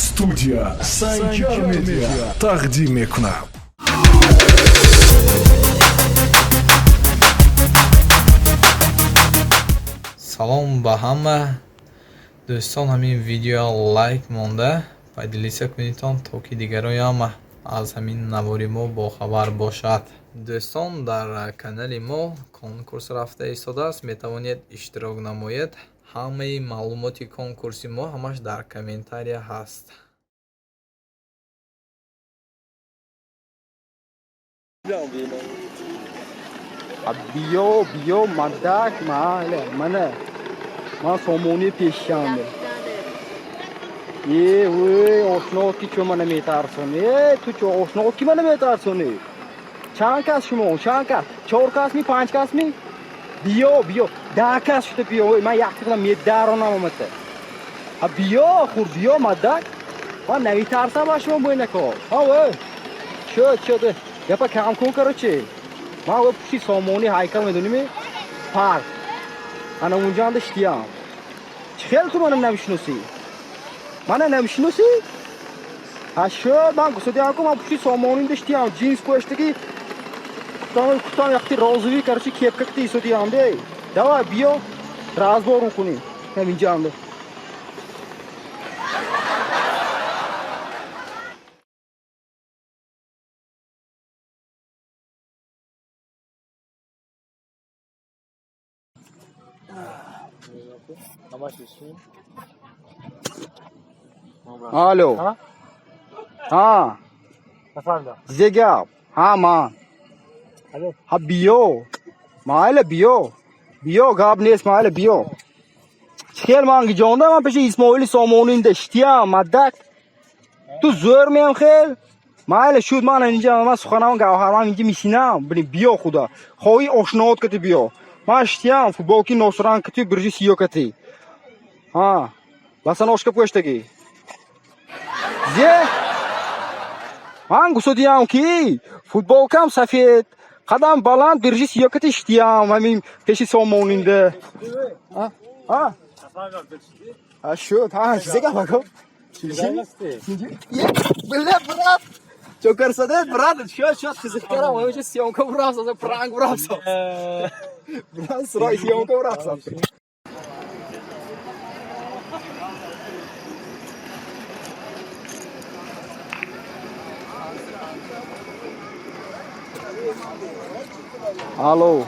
студия Санчар Медиа тақдим мекунад. салом ба ҳама дӯстон, ҳамин видео лайк монда пайдалиса кунитон, то ки дигароям аз ҳамин навори мо бохабар бошад. дӯстон, дар канали мо конкурс рафта истодааст, метавонед иштирок намоед. ҳамаи маълумоти конкурси мо ҳамаш дар комментария ҳаст. بیو مدک ماله منه من سامونی پیشنده وی آشناکی چون منو میترسونی تو چه آشناکی منو میترسونی چند کس شما چند کس 4 کس می 5 کس می بیو 10 کس شده بیو من یک تقدم میدارونم اومده بیو مدک من نمیترسم با شما بوینه کار شده یپا کم کن کرو چی من او پشتی سامونی هایکل میدونی پارک انا اونجا هم داشتیم خیلی تو منو نمیشناسی شد من گسودی هم که من پشتی سامونی داشتیم جینس پوشتگی کتان یختی رازوی کرچی کپکتی ایسودی هم دی دوای بیا رازبارون کنیم همینجا هم دی الو ها زیگاب ها مان ها بیو گاب نیست مایل بیو خیل مانگی جانده من پیش اسماعیل سامونین داشتیم مدک تو زور میم خیل مایل شد من اینجا من سخنم گوهرم اینجا میشینم ببین بیو خدا خواهی آشنات کتی بیو من اشتیم فوتبال کی نوسران کتی برجی سیو کتی ها بس نوشک پوشتگی من گوشودیم کی فوتبال کم سفید قدم بلند برجی سیو کتی اشتیم همین پیشی سامونینده شد زیگا بگو بله برات چوکر ساده برات شد خزید کردم و چه سیام کو براس از پرانک براس براس رای سیام کو براس الو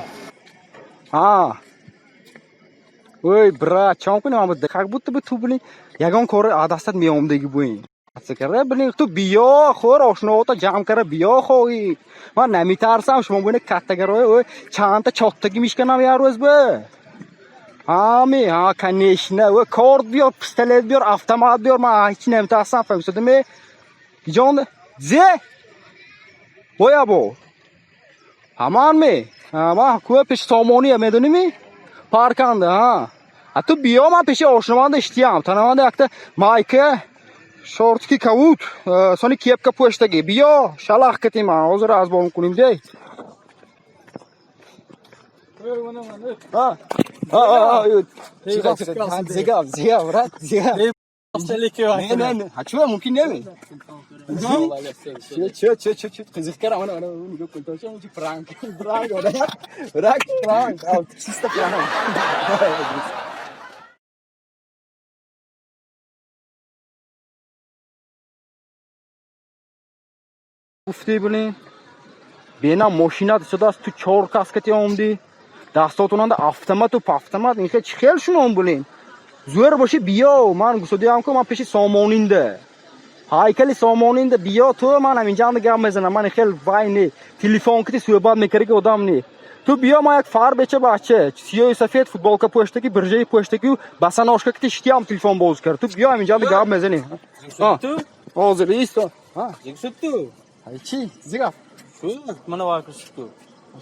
وای برات چون کنیم ما دقیق بود تو ببین یگان کار عادت میامدگی بوین سکره ببین تو بیا خور آشنا تا جمع کرده بیا خوی من نمیترسم شما ببین کاتگوری چند تا چاتگی میشکنم یه روز به ها کنیشنه و کارت بیار پستلت بیار اتومات بیار من هیچ نمیترسم فهمیدی می جان وای ابو همان می ما کوه پیش سامونی میدونی می پارکانده تو بیا من پیش آشنامان داشتیم تنوانده اکت مایکه شورت کی کاوت سونی کیپ کا پوشتگی بیا شلاخ کتی من حاضر از بام کنیم دی زیگا برات زیگا نه چه ممکن نمی چه خزید کردم انا میگم کنتاش اون چی پرانک سیست پرانک گفتی ببین بینا ماشینات صداست تو 4 کاسکتی اومدی دستاتون اند اتومات و پافتمات این که خیلی شما ببین زور باشه بیا من گوشودیم که من پیش سامونینده هایکل سامونینده بیا تو من همینجا گام میزنم من خیلی وای نی تلفن کتی صحبت میکردی که آدم نی تو بیا ما یک فار بچه سیاه سفید فوتبال کا پوشتگی برجه پوشتگی بسان آشکا کتی اشتیام تلفن باز کرد تو بیا همینجا گام میزنی حاضر ایست تو چی زیگا منو واکش تو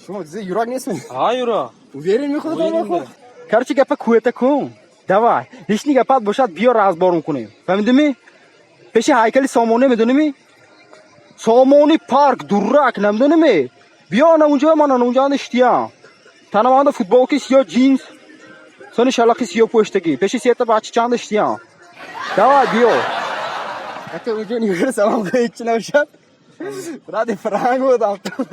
شما زی یورک نیست یورا уверен میخواد короче گپا کوته کن давай лишний گپات باشد بیا رازبارون کنیم فهمیدی پیش هایکل سامونی میدونی سامونی پارک دورک نمیدونی بیا اونجا من اونجا نشتیم تنوانده فوتبال کی سیاه جینز سونی شلاخی سیاه پوشتگی پیش سیتا بچه چند اشتیم давай بیا Aka ucunu yukarı salam koyup içine uşak. Burada Prank oldu aptal.